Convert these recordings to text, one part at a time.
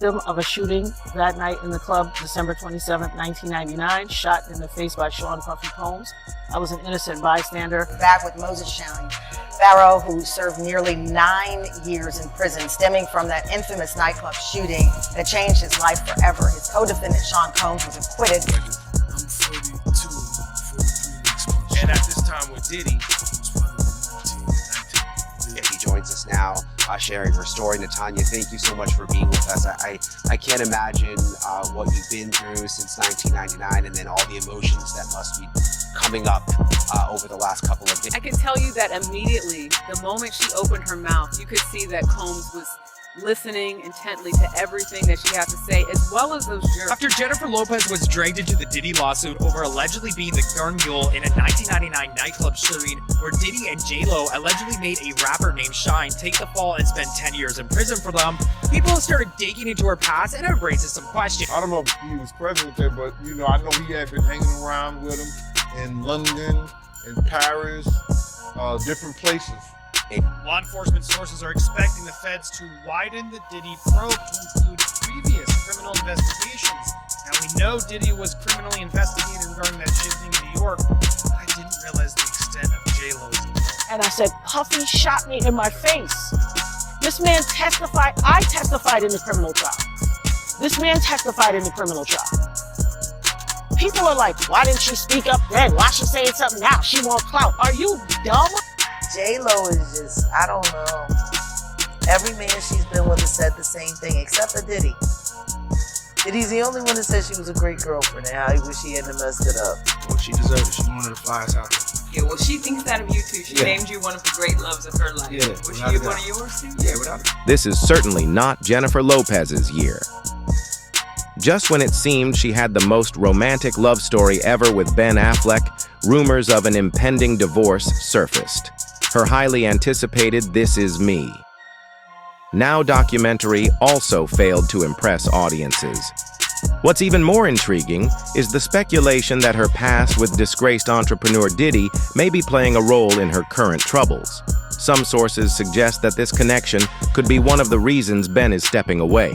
victim of a shooting that night in the club, December 27, 1999, shot in the face by Sean Puffy Combs. I was an innocent bystander. Back with Moses Barrow, who served nearly 9 years in prison, stemming from that infamous nightclub shooting that changed his life forever. His co-defendant, Sean Combs, was acquitted. I'm 42, 43 next month. And at this time with Diddy. Yeah, he joins us now, sharing her story. Natanya, thank you so much for being with us. I can't imagine what you've been through since 1999, and then all the emotions that must be coming up over the last couple of days. I can tell you that immediately, the moment she opened her mouth, you could see that Combs was listening intently to everything that she had to say, as well as those jurors. After Jennifer Lopez was dragged into the Diddy lawsuit over allegedly being the third mule in a 1999 nightclub shooting where Diddy and J-Lo allegedly made a rapper named Shine take the fall and spend 10 years in prison for them, people started digging into her past, and it raises some questions. I don't know if he was present there, but I know he had been hanging around with him in London, in Paris, different places. Law enforcement sources are expecting the feds to widen the Diddy probe to include previous criminal investigations. Now, we know Diddy was criminally investigated regarding that shooting in New York, but I didn't realize the extent of J-Lo's involvement. And I said, Puffy shot me in my face. This man testified. I testified in the criminal trial. This man testified in the criminal trial. People are like, why didn't she speak up then? Why is she saying something now? She wants clout. Are you dumb? J-Lo is just, I don't know. Every man she's been with has said the same thing, except for Diddy. Diddy's the only one that said she was a great girlfriend and how he wish he hadn't messed it up. Well, she deserved it. She's one of the flyest out there. Yeah, well, she thinks that of you too. She named you one of the great loves of her life. Yeah, Was she without a one doubt. of yours too? Yeah, without it. This is certainly not Jennifer Lopez's year. Just when it seemed she had the most romantic love story ever with Ben Affleck, rumors of an impending divorce surfaced. Her highly anticipated This Is Me Now documentary also failed to impress audiences. What's even more intriguing is the speculation that her past with disgraced entrepreneur Diddy may be playing a role in her current troubles. Some sources suggest that this connection could be one of the reasons Ben is stepping away.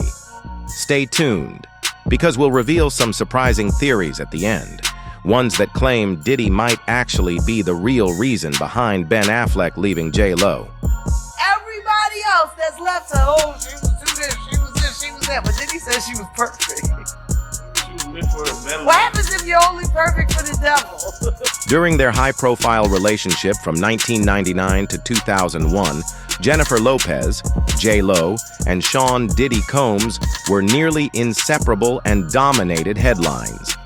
Stay tuned, because we'll reveal some surprising theories at the end. Ones that claim Diddy might actually be the real reason behind Ben Affleck leaving J-Lo. Everybody else that's left her, oh, she was this, she was this, she was that. But Diddy said she was perfect. She was meant for a better What happens if you're only perfect for the devil? During their high-profile relationship from 1999 to 2001, Jennifer Lopez, J-Lo, and Sean Diddy Combs were nearly inseparable and dominated headlines.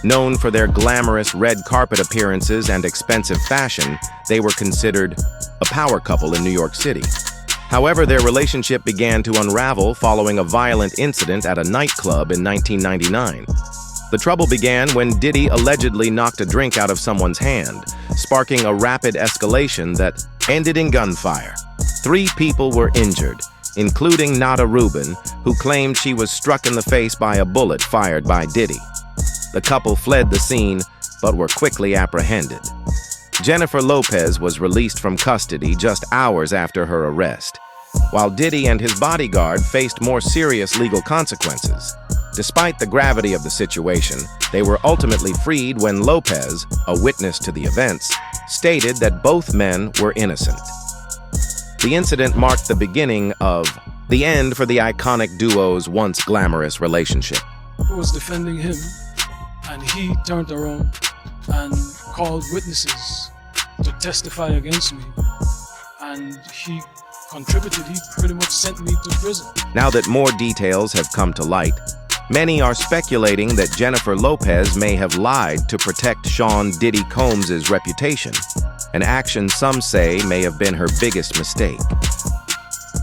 Known for their glamorous red carpet appearances and expensive fashion, they were considered a power couple in New York City. However, their relationship began to unravel following a violent incident at a nightclub in 1999. The trouble began when Diddy allegedly knocked a drink out of someone's hand, sparking a rapid escalation that ended in gunfire. 3 people were injured, including Nada Rubin, who claimed she was struck in the face by a bullet fired by Diddy. The couple fled the scene, but were quickly apprehended. Jennifer Lopez was released from custody just hours after her arrest, while Diddy and his bodyguard faced more serious legal consequences. Despite the gravity of the situation, they were ultimately freed when Lopez, a witness to the events, stated that both men were innocent. The incident marked the beginning of the end for the iconic duo's once glamorous relationship. I was defending him, and he turned around and called witnesses to testify against me. And he contributed. He pretty much sent me to prison. Now that more details have come to light, many are speculating that Jennifer Lopez may have lied to protect Sean Diddy Combs' reputation, an action some say may have been her biggest mistake.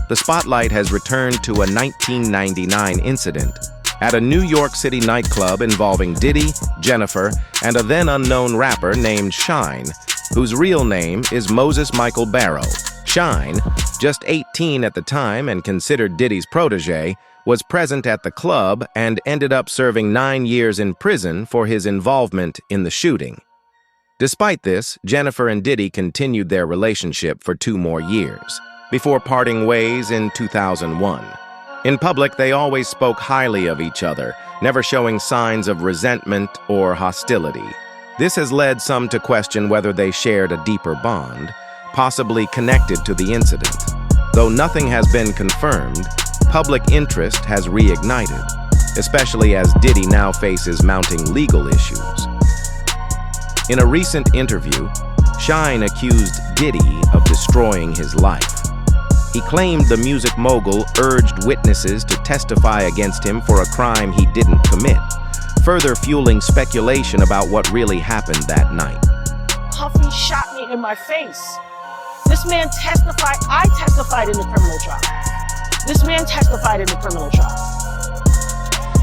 The spotlight has returned to a 1999 incident at a New York City nightclub involving Diddy, Jennifer, and a then-unknown rapper named Shine, whose real name is Moses Michael Barrow. Shine, just 18 at the time and considered Diddy's protege, was present at the club and ended up serving 9 years in prison for his involvement in the shooting. Despite this, Jennifer and Diddy continued their relationship for 2 more years, before parting ways in 2001. In public, they always spoke highly of each other, never showing signs of resentment or hostility. This has led some to question whether they shared a deeper bond, possibly connected to the incident. Though nothing has been confirmed, public interest has reignited, especially as Diddy now faces mounting legal issues. In a recent interview, Shine accused Diddy of destroying his life. He claimed the music mogul urged witnesses to testify against him for a crime he didn't commit, further fueling speculation about what really happened that night. Puffy shot me in my face. This man testified. I testified in the criminal trial. This man testified in the criminal trial.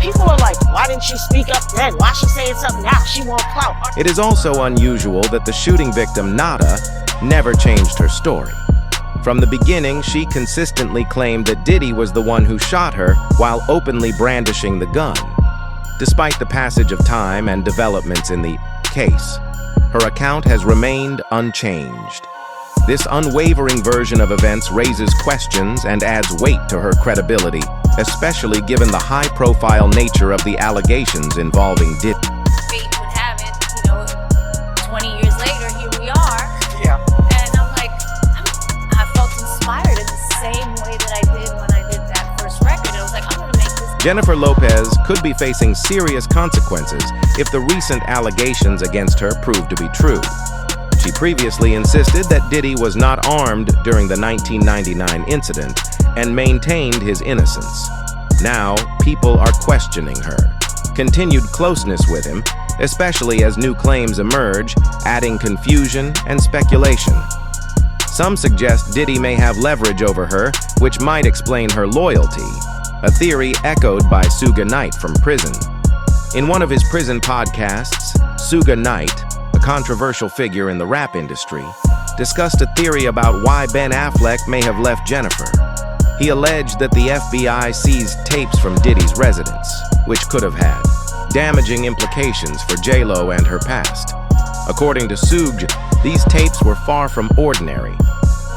People are like, why didn't she speak up then? Why is she saying something now? She won't clout. It is also unusual that the shooting victim, Nada, never changed her story. From the beginning, she consistently claimed that Diddy was the one who shot her while openly brandishing the gun. Despite the passage of time and developments in the case, her account has remained unchanged. This unwavering version of events raises questions and adds weight to her credibility, especially given the high-profile nature of the allegations involving Diddy. Fate would have it, 20 years later, here we are. Yeah. And I'm like, I felt inspired in the same way that I did when I did that first record. I was like, I'm gonna make this. Jennifer Lopez could be facing serious consequences if the recent allegations against her prove to be true. She previously insisted that Diddy was not armed during the 1999 incident and maintained his innocence. Now, people are questioning her continued closeness with him, especially as new claims emerge, adding confusion and speculation. Some suggest Diddy may have leverage over her, which might explain her loyalty, a theory echoed by Suge Knight from prison. In one of his prison podcasts, Suge Knight, a controversial figure in the rap industry, discussed a theory about why Ben Affleck may have left Jennifer. He alleged that the FBI seized tapes from Diddy's residence, which could have had damaging implications for J-Lo and her past. According to Suge, these tapes were far from ordinary.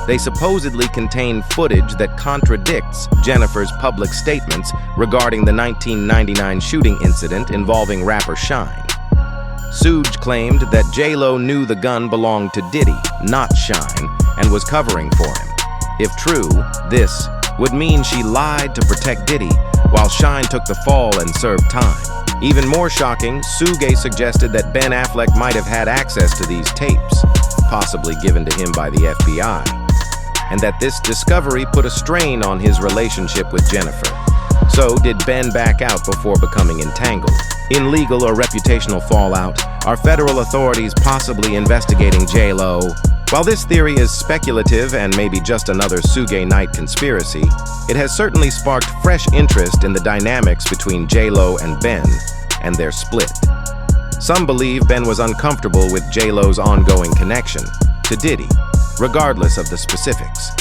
They supposedly contain footage that contradicts Jennifer's public statements regarding the 1999 shooting incident involving rapper Shine. Suge claimed that J-Lo knew the gun belonged to Diddy, not Shine, and was covering for him. If true, this would mean she lied to protect Diddy, while Shine took the fall and served time. Even more shocking, Suge suggested that Ben Affleck might have had access to these tapes, possibly given to him by the FBI, and that this discovery put a strain on his relationship with Jennifer. So, did Ben back out before becoming entangled? In legal or reputational fallout, are federal authorities possibly investigating J-Lo? While this theory is speculative and maybe just another Suge Knight conspiracy, it has certainly sparked fresh interest in the dynamics between J-Lo and Ben and their split. Some believe Ben was uncomfortable with J-Lo's ongoing connection to Diddy, regardless of the specifics.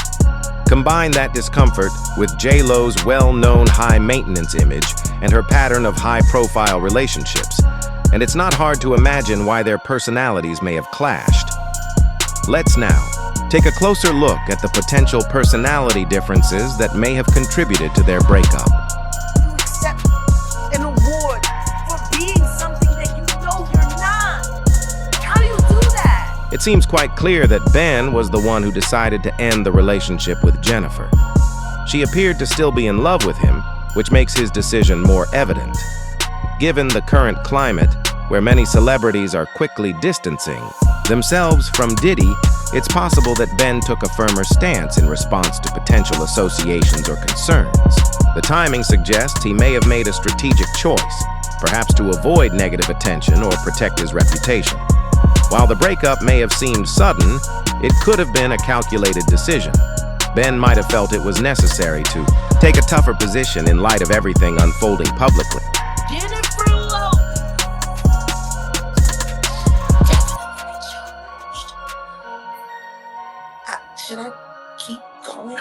Combine that discomfort with J-Lo's well-known high-maintenance image and her pattern of high-profile relationships, and it's not hard to imagine why their personalities may have clashed. Let's now take a closer look at the potential personality differences that may have contributed to their breakup. You accept an award for being something that you know you're not. How do you do that? It seems quite clear that Ben was the one who decided to end the relationship with Jennifer. She appeared to still be in love with him, which makes his decision more evident. Given the current climate, where many celebrities are quickly distancing themselves from Diddy, it's possible that Ben took a firmer stance in response to potential associations or concerns. The timing suggests he may have made a strategic choice, perhaps to avoid negative attention or protect his reputation. While the breakup may have seemed sudden, it could have been a calculated decision. Ben might have felt it was necessary to take a tougher position in light of everything unfolding publicly. Jennifer Lopez. Should I keep going?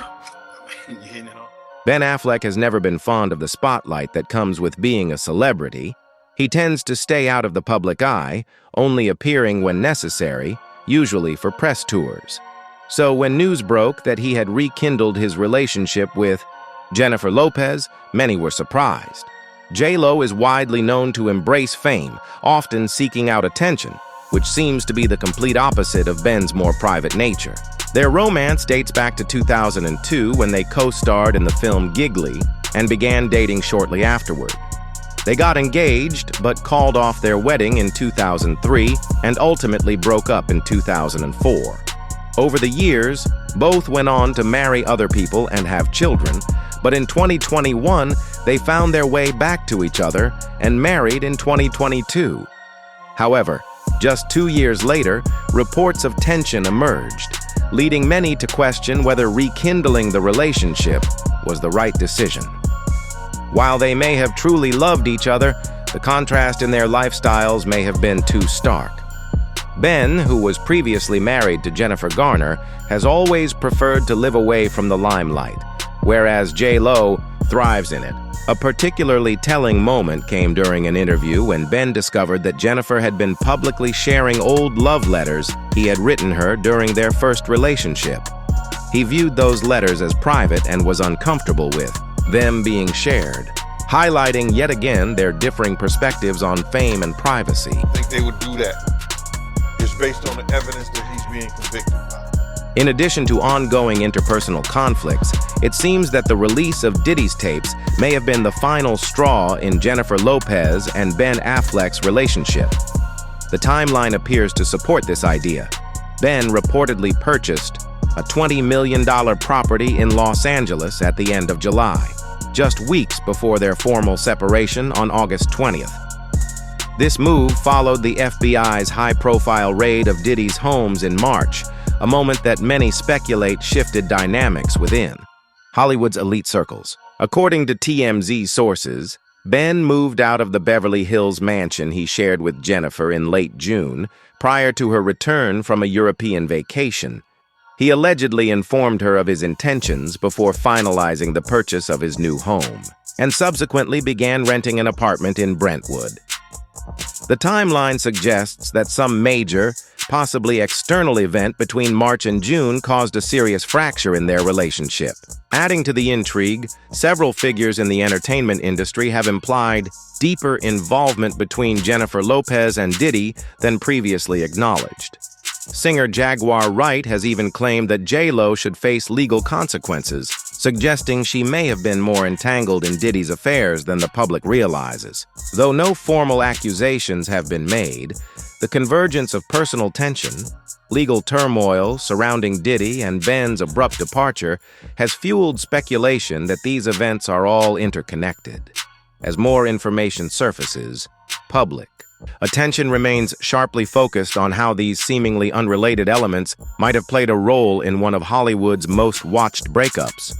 Ben Affleck has never been fond of the spotlight that comes with being a celebrity. He tends to stay out of the public eye, only appearing when necessary, usually for press tours. So when news broke that he had rekindled his relationship with Jennifer Lopez, many were surprised. J.Lo is widely known to embrace fame, often seeking out attention, which seems to be the complete opposite of Ben's more private nature. Their romance dates back to 2002 when they co-starred in the film Giggly and began dating shortly afterward. They got engaged but called off their wedding in 2003 and ultimately broke up in 2004. Over the years, both went on to marry other people and have children, but in 2021, they found their way back to each other and married in 2022. However, just 2 years later, reports of tension emerged, leading many to question whether rekindling the relationship was the right decision. While they may have truly loved each other, the contrast in their lifestyles may have been too stark. Ben, who was previously married to Jennifer Garner, has always preferred to live away from the limelight, whereas J.Lo thrives in it. A particularly telling moment came during an interview when Ben discovered that Jennifer had been publicly sharing old love letters he had written her during their first relationship. He viewed those letters as private and was uncomfortable with them being shared, highlighting yet again their differing perspectives on fame and privacy. I think they would do that. It's based on the evidence that he's being convicted by. In addition to ongoing interpersonal conflicts, it seems that the release of Diddy's tapes may have been the final straw in Jennifer Lopez and Ben Affleck's relationship. The timeline appears to support this idea. Ben reportedly purchased a $20 million property in Los Angeles at the end of July, just weeks before their formal separation on August 20th. This move followed the FBI's high-profile raid of Diddy's homes in March, a moment that many speculate shifted dynamics within Hollywood's elite circles. According to TMZ sources, Ben moved out of the Beverly Hills mansion he shared with Jennifer in late June, prior to her return from a European vacation. He allegedly informed her of his intentions before finalizing the purchase of his new home, and subsequently began renting an apartment in Brentwood. The timeline suggests that some major, possibly external event between March and June caused a serious fracture in their relationship. Adding to the intrigue, several figures in the entertainment industry have implied deeper involvement between Jennifer Lopez and Diddy than previously acknowledged. Singer Jaguar Wright has even claimed that J.Lo should face legal consequences, suggesting she may have been more entangled in Diddy's affairs than the public realizes. Though no formal accusations have been made, the convergence of personal tension, legal turmoil surrounding Diddy and Ben's abrupt departure has fueled speculation that these events are all interconnected. As more information surfaces, public attention remains sharply focused on how these seemingly unrelated elements might have played a role in one of Hollywood's most watched breakups.